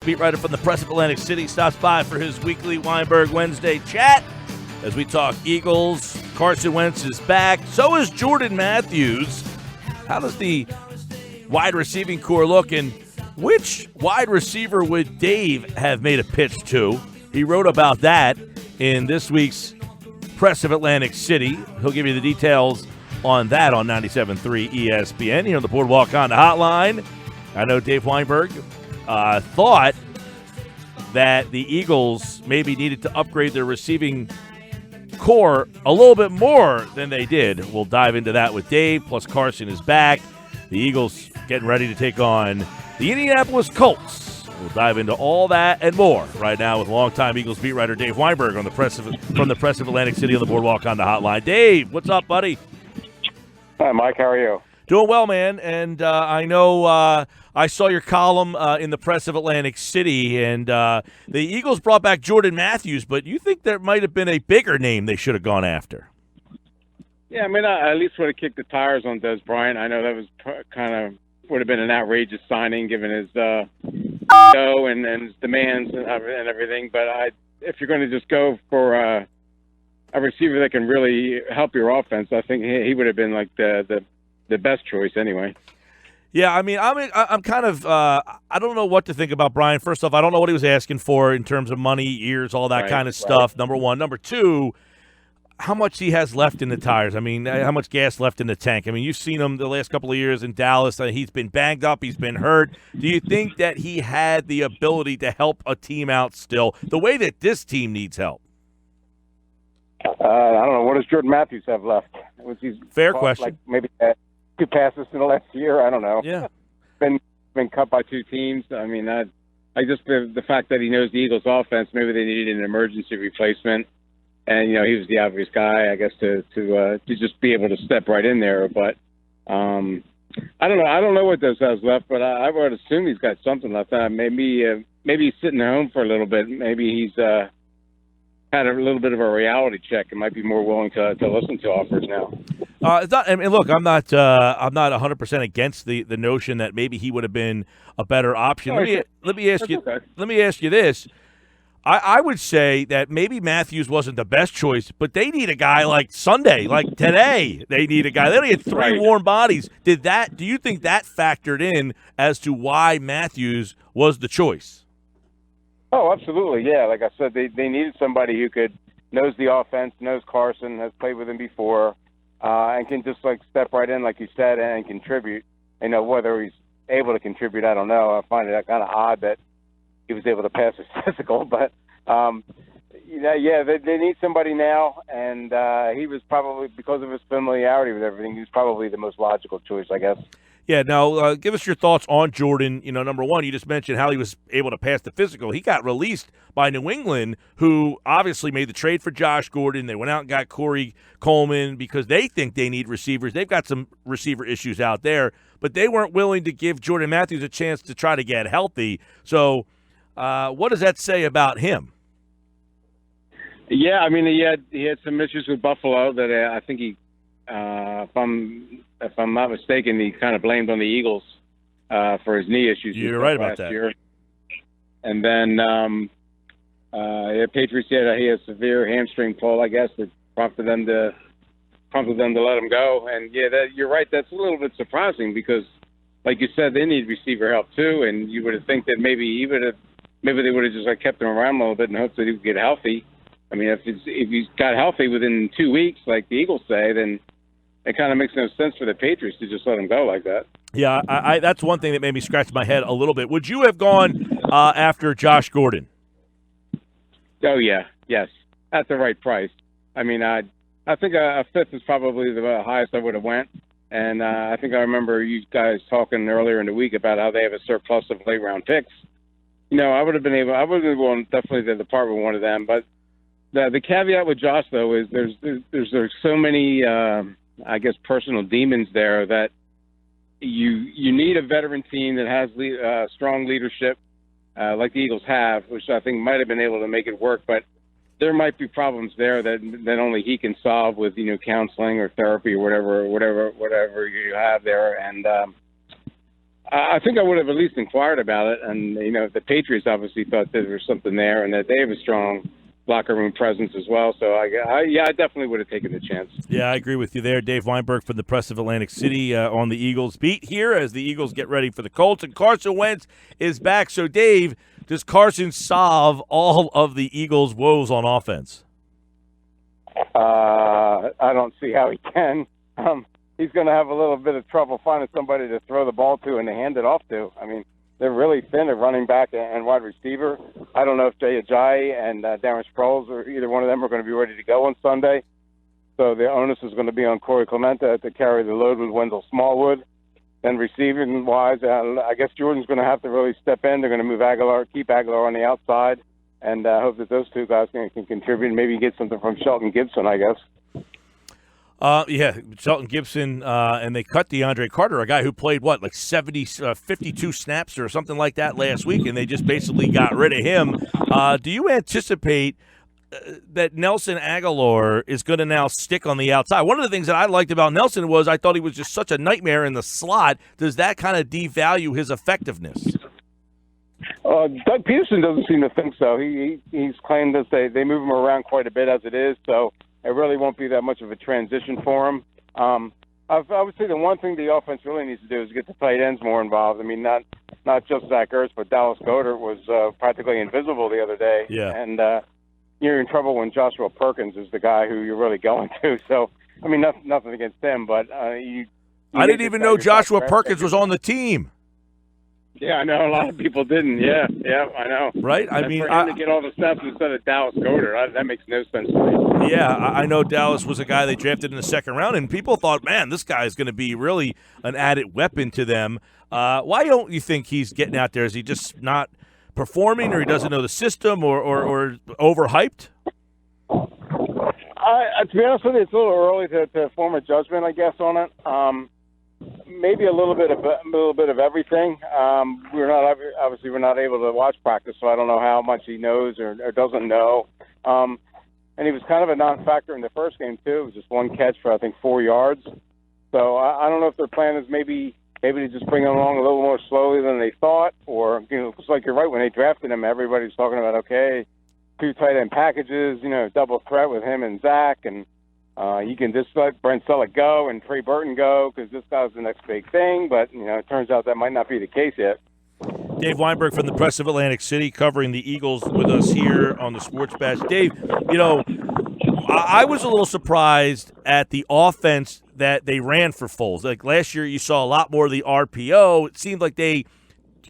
beat writer from the Press of Atlantic City, stops by for his weekly Weinberg Wednesday chat as we talk Eagles. Carson Wentz is back. So is Jordan Matthews. How does the wide receiving core look, and which wide receiver would Dave have made a pitch to? He wrote about that in this week's Press of Atlantic City. He'll give you the details on that on 97.3 ESPN here on the Boardwalk on the Hotline. I know Dave Weinberg thought that the Eagles maybe needed to upgrade their receiving core a little bit more than they did. We'll dive into that with Dave, plus Carson is back. The Eagles getting ready to take on the Indianapolis Colts. We'll dive into all that and more right now with longtime Eagles beat writer Dave Weinberg from the Press of Atlantic City on the Boardwalk on the Hotline. Dave, what's up, buddy? Hi, Mike. How are you? Doing well, man. And I know I saw your column in the Press of Atlantic City, and the Eagles brought back Jordan Matthews, but you think there might have been a bigger name they should have gone after? Yeah, I mean, I at least would have kicked the tires on Dez Bryant. I know that was would have been an outrageous signing given his go and his demands and everything. But if you're going to just go for a receiver that can really help your offense, I think he would have been like the best choice anyway. Yeah, I mean, I'm kind of I don't know what to think about Bryant. First off, I don't know what he was asking for in terms of money, years, all that kind of stuff. Number one. Number two, how much he has left in the tires. I mean, how much gas left in the tank. I mean, you've seen him the last couple of years in Dallas. He's been banged up. He's been hurt. Do you think that he had the ability to help a team out still, the way that this team needs help? I don't know. What does Jordan Matthews have left? Fair question. Like maybe 2 passes in the last year. I don't know. Yeah. Been cut by 2 teams. I mean, I just the fact that he knows the Eagles' offense. Maybe they needed an emergency replacement. And, he was the obvious guy, I guess, to just be able to step right in there. But I don't know. I don't know what Dez has left, but I would assume he's got something left. Maybe he's sitting at home for a little bit. Maybe he's had a little bit of a reality check and might be more willing to listen to offers now. It's not. I mean, look, I'm not 100% against the notion that maybe he would have been a better option. Let me ask you. Okay. Let me ask you this. I would say that maybe Matthews wasn't the best choice, but they need a guy like Sunday, like today. They need a guy. They only had 3 warm bodies. Do you think that factored in as to why Matthews was the choice? Oh, absolutely. Yeah. Like I said, they needed somebody who knows the offense, knows Carson, has played with him before, and can just step right in, like you said, and contribute. Whether he's able to contribute, I don't know. I find it kind of odd that he was able to pass his physical, but they need somebody now, and he was probably, because of his familiarity with everything, he was probably the most logical choice, I guess. Yeah, now give us your thoughts on Jordan. Number one, you just mentioned how he was able to pass the physical. He got released by New England, who obviously made the trade for Josh Gordon. They went out and got Corey Coleman because they think they need receivers. They've got some receiver issues out there, but they weren't willing to give Jordan Matthews a chance to try to get healthy. So what does that say about him? Yeah, I mean, he had some issues with Buffalo that I think he, if I'm not mistaken, he kind of blamed on the Eagles for his knee issues. You're right about that. Year. And then Patriots said he had severe hamstring pull, I guess, that prompted them to let him go. And you're right. That's a little bit surprising because, like you said, they need receiver help too. And you would have think that maybe they would have just kept him around a little bit in hopes that he would get healthy. I mean, if he's got healthy within 2 weeks, like the Eagles say, then it kind of makes no sense for the Patriots to just let him go like that. Yeah, I that's one thing that made me scratch my head a little bit. Would you have gone after Josh Gordon? Oh, yeah. Yes. At the right price. I mean, I think a fifth is probably the highest I would have went. And I think I remember you guys talking earlier in the week about how they have a surplus of late-round picks. I would have been willing definitely to depart with one of them. But the caveat with Josh, though, is there's so many, I guess, personal demons there that you need a veteran team that has strong leadership, like the Eagles have, which I think might have been able to make it work. But there might be problems there that only he can solve with counseling or therapy or whatever you have there. And I think I would have at least inquired about it. And, the Patriots obviously thought there was something there and that they have a strong locker room presence as well. So, I definitely would have taken the chance. Yeah, I agree with you there. Dave Weinberg from the Press of Atlantic City on the Eagles beat here as the Eagles get ready for the Colts. And Carson Wentz is back. So, Dave, does Carson solve all of the Eagles' woes on offense? I don't see how he can. He's going to have a little bit of trouble finding somebody to throw the ball to and to hand it off to. I mean, they're really thin at running back and wide receiver. I don't know if Jay Ajayi and Darren Sproles, or either one of them, are going to be ready to go on Sunday. So the onus is going to be on Corey Clemente to carry the load with Wendell Smallwood. Then receiving-wise, I guess Jordan's going to have to really step in. They're going to move keep Aguilar on the outside, and hope that those two guys can contribute and maybe get something from Shelton Gibson, I guess. Shelton Gibson, and they cut DeAndre Carter, a guy who played, 52 snaps or something like that last week, and they just basically got rid of him. Do you anticipate that Nelson Aguilar is going to now stick on the outside? One of the things that I liked about Nelson was I thought he was just such a nightmare in the slot. Does that kind of devalue his effectiveness? Doug Peterson doesn't seem to think so. He's claimed that they move him around quite a bit as it is, so it really won't be that much of a transition for him. I would say the one thing the offense really needs to do is get the tight ends more involved. I mean, not just Zach Ertz, but Dallas Goedert was practically invisible the other day. Yeah. And you're in trouble when Joshua Perkins is the guy who you're really going to. So, I mean, nothing against him, but I didn't even know Joshua Perkins was on the team. Yeah, I know. A lot of people didn't. Yeah, I know. Right? For him to get all the steps instead of Dallas Goedert, that makes no sense to me. Yeah, I know Dallas was a guy they drafted in the second round, and people thought, man, this guy is going to be really an added weapon to them. Why don't you think he's getting out there? Is he just not performing, or he doesn't know the system, or overhyped? To be honest with you, it's a little early to form a judgment, I guess, on it. Maybe a little bit of everything. We're not able to watch practice, so I don't know how much he knows or doesn't know. And he was kind of a non-factor in the first game too. It was just one catch for I think 4 yards. So I don't know if their plan is maybe to just bring him along a little more slowly than they thought, or it's like you're right, when they drafted him, everybody's talking about 2 tight end packages, double threat with him and Zach, and you can just let Brent Selleck go and Trey Burton go because this guy's the next big thing. But, it turns out that might not be the case yet. Dave Weinberg from the Press of Atlantic City covering the Eagles with us here on the Sports Bash. Dave, I was a little surprised at the offense that they ran for Foles. Like last year you saw a lot more of the RPO. It seemed like they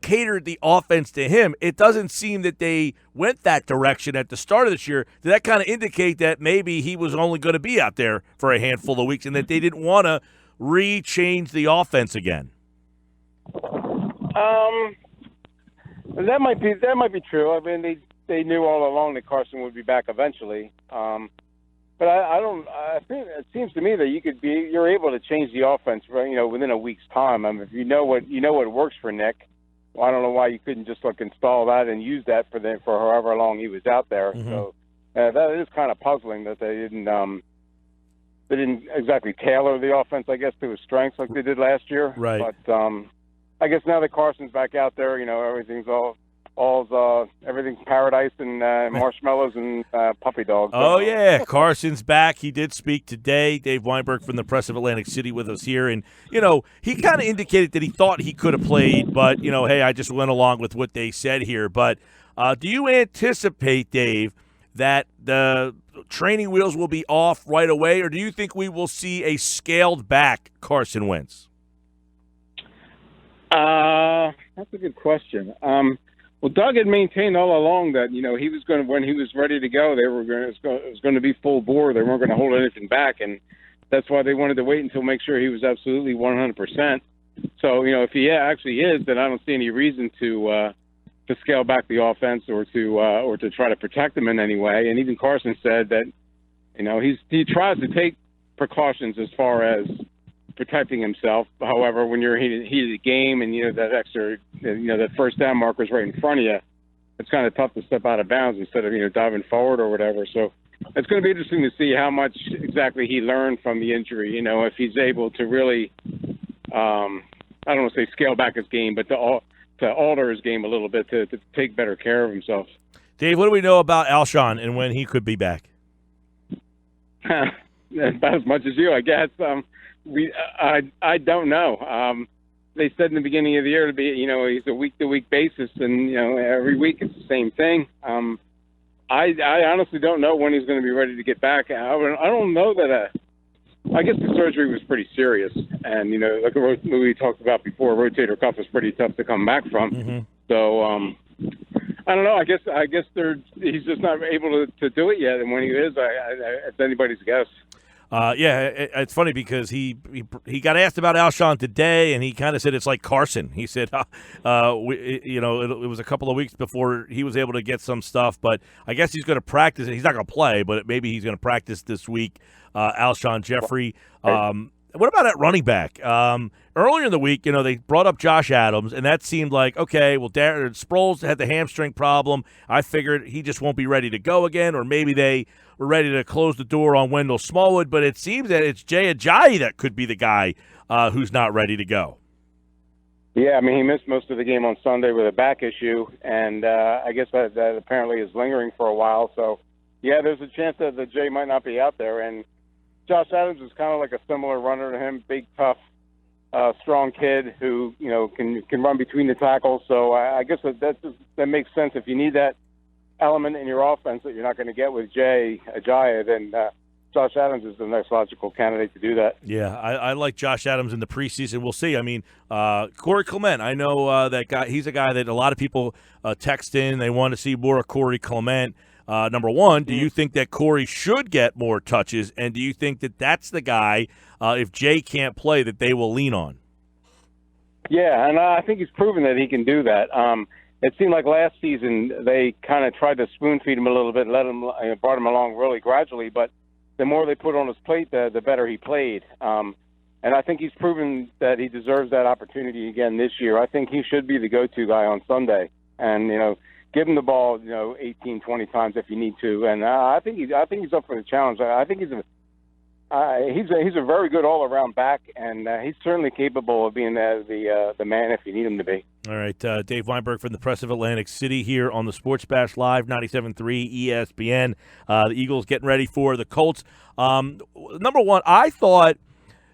catered the offense to him. It doesn't seem that they went that direction at the start of this year. Did that kind of indicate that maybe he was only going to be out there for a handful of weeks and that they didn't want to re-change the offense again? That might be true. I mean, they knew all along that Carson would be back eventually. But I think it seems to me that you're able to change the offense, within a week's time. I mean, if you know what works for Nick. Well, I don't know why you couldn't just install that and use that for however long he was out there. Mm-hmm. So that is kind of puzzling that they didn't exactly tailor the offense, I guess, to his strengths like they did last year. Right. But I guess now that Carson's back out there, everything's everything's paradise and marshmallows and puppy dogs. Oh, yeah. Carson's back. He did speak today. Dave Weinberg from the Press of Atlantic City with us here. And, he kind of indicated that he thought he could have played, but, hey, I just went along with what they said here. But do you anticipate, Dave, that the training wheels will be off right away, or do you think we will see a scaled-back Carson Wentz? That's a good question. Well, Doug had maintained all along that he was going to, when he was ready to go, it was going to be full bore. They weren't going to hold anything back, and that's why they wanted to wait until make sure he was absolutely 100%. So if he actually is, then I don't see any reason to scale back the offense or to try to protect him in any way. And even Carson said that he tries to take precautions as far as protecting himself. However, when you're heated the game and that extra that first down marker is right in front of you, it's kind of tough to step out of bounds instead of diving forward or whatever. So it's going to be interesting to see how much exactly he learned from the injury. If he's able to really I don't want to say scale back his game, but to alter his game a little bit to take better care of himself. Dave, what do we know about Alshon and when he could be back? About as much as you, I guess. I don't know. They said in the beginning of the year to be, he's a week-to-week basis, and every week it's the same thing. I honestly don't know when he's going to be ready to get back. I don't know that. I guess the surgery was pretty serious, and like we talked about before, rotator cuff is pretty tough to come back from. Mm-hmm. So I don't know. I guess he's just not able to do it yet, and when he is, it's anybody's guess. It's funny because he got asked about Alshon today, and he kind of said it's like Carson. He said, it was a couple of weeks before he was able to get some stuff, but I guess he's going to practice. He's not going to play, but maybe he's going to practice this week. Alshon Jeffrey. What about at running back? Earlier in the week, they brought up Josh Adams, and that seemed like, okay, well, Sproles had the hamstring problem. I figured he just won't be ready to go again, or maybe they were ready to close the door on Wendell Smallwood, but it seems that it's Jay Ajayi that could be the guy who's not ready to go. Yeah, I mean, he missed most of the game on Sunday with a back issue, and I guess that apparently is lingering for a while. So, yeah, there's a chance that the Jay might not be out there, and Josh Adams is kind of like a similar runner to him, big, tough, strong kid who can run between the tackles. So I guess that makes sense. If you need that element in your offense that you're not going to get with Jay Ajayi, then Josh Adams is the next logical candidate to do that. Yeah, I like Josh Adams in the preseason. We'll see. I mean, Corey Clement, I know that guy. He's a guy that a lot of people text in. They want to see more of Corey Clement. Number one, do you think that Corey should get more touches, and do you think that that's the guy, if Jay can't play, that they will lean on? Yeah, and I think he's proven that he can do that. It seemed like last season they kind of tried to spoon-feed him a little bit, brought him along really gradually, but the more they put on his plate, the better he played. And I think he's proven that he deserves that opportunity again this year. I think he should be the go-to guy on Sunday. And, give him the ball, 18, 20 times if you need to. And I think he's up for the challenge. I think he's a very good all-around back, and he's certainly capable of being the man if you need him to be. All right, Dave Weinberg from the Press of Atlantic City here on the Sports Bash Live, 97.3 ESPN. The Eagles getting ready for the Colts. Number one, I thought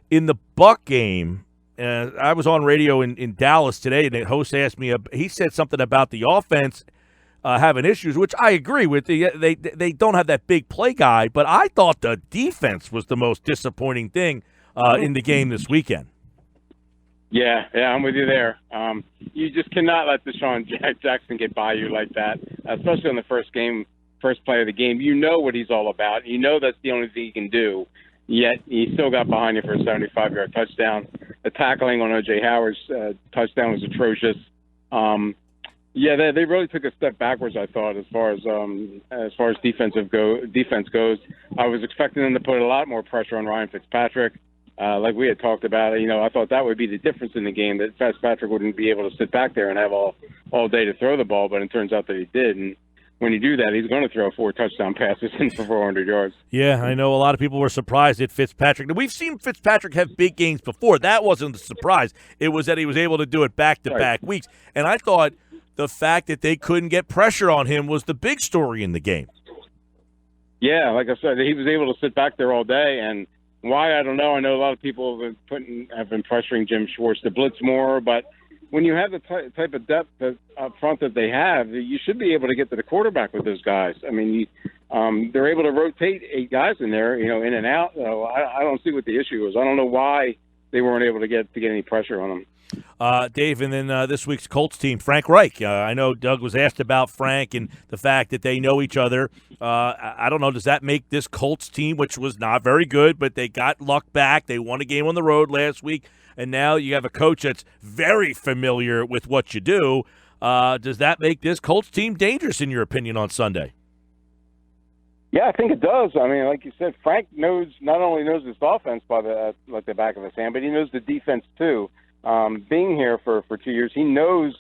in the Buck game, I was on radio in Dallas today, and the host asked me, he said something about the offense having issues, which I agree with. They don't have that big play guy, but I thought the defense was the most disappointing thing in the game this weekend. Yeah, I'm with you there. You just cannot let Deshaun Jackson get by you like that, especially on the first play of the game. You know what he's all about. You know that's the only thing he can do, yet he still got behind you for a 75-yard touchdown. The tackling on O.J. Howard's touchdown was atrocious. Yeah, they really took a step backwards, I thought, as far as defense goes. I was expecting them to put a lot more pressure on Ryan Fitzpatrick, like we had talked about. I thought that would be the difference in the game, that Fitzpatrick wouldn't be able to sit back there and have all day to throw the ball, but it turns out that he did. And when you do that, he's going to throw 4 touchdown passes in for 400 yards. Yeah, I know a lot of people were surprised at Fitzpatrick. We've seen Fitzpatrick have big games before. That wasn't the surprise. It was that he was able to do it back-to-back weeks. And I thought the fact that they couldn't get pressure on him was the big story in the game. Yeah, like I said, he was able to sit back there all day, and why, I don't know. I know a lot of people have been pressuring Jim Schwartz to blitz more, but when you have the type of depth up front that they have, you should be able to get to the quarterback with those guys. I mean, they're able to rotate 8 guys in there, in and out. So I don't see what the issue is. I don't know why they weren't able to get any pressure on them. Dave, and then this week's Colts team, Frank Reich. I know Doug was asked about Frank and the fact that they know each other. I don't know, does that make this Colts team, which was not very good, but they got luck back. They won a game on the road last week, and now you have a coach that's very familiar with what you do. Does that make this Colts team dangerous, in your opinion, on Sunday? Yeah, I think it does. I mean, like you said, Frank not only knows this offense by the back of his hand, but he knows the defense too. Being here for 2 years, he knows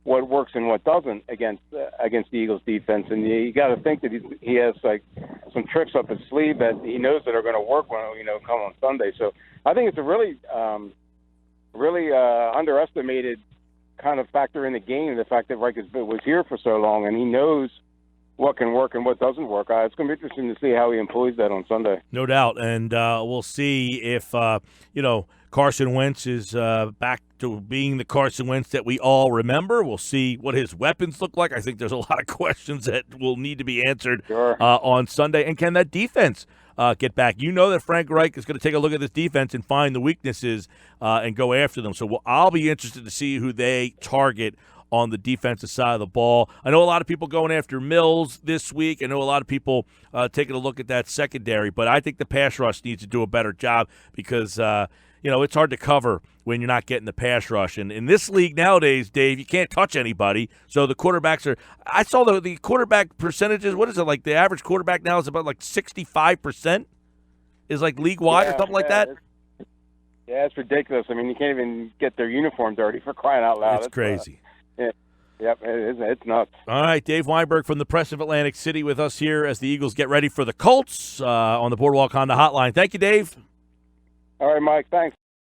what works and what doesn't against the Eagles defense, and you got to think that he has like some tricks up his sleeve that he knows that are going to work when come on Sunday. So I think it's a really really underestimated kind of factor in the game, the fact that Reich was here for so long, and he knows what can work and what doesn't work. It's going to be interesting to see how he employs that on Sunday. No doubt, and we'll see if, Carson Wentz is back to being the Carson Wentz that we all remember. We'll see what his weapons look like. I think there's a lot of questions that will need to be answered on Sunday. And can that defense get back? You know that Frank Reich is going to take a look at this defense and find the weaknesses and go after them. So I'll be interested to see who they target on the defensive side of the ball. I know a lot of people going after Mills this week. I know a lot of people taking a look at that secondary, but I think the pass rush needs to do a better job because it's hard to cover when you're not getting the pass rush. And in this league nowadays, Dave, you can't touch anybody. So the quarterbacks are – I saw the quarterback percentages. What is it, like the average quarterback now is about like 65% is like league-wide or something like that? Yeah, it's ridiculous. I mean, you can't even get their uniform dirty for crying out loud. It's crazy. Yep, it's nuts. All right, Dave Weinberg from the Press of Atlantic City with us here as the Eagles get ready for the Colts on the Boardwalk Honda Hotline. Thank you, Dave. All right, Mike, thanks.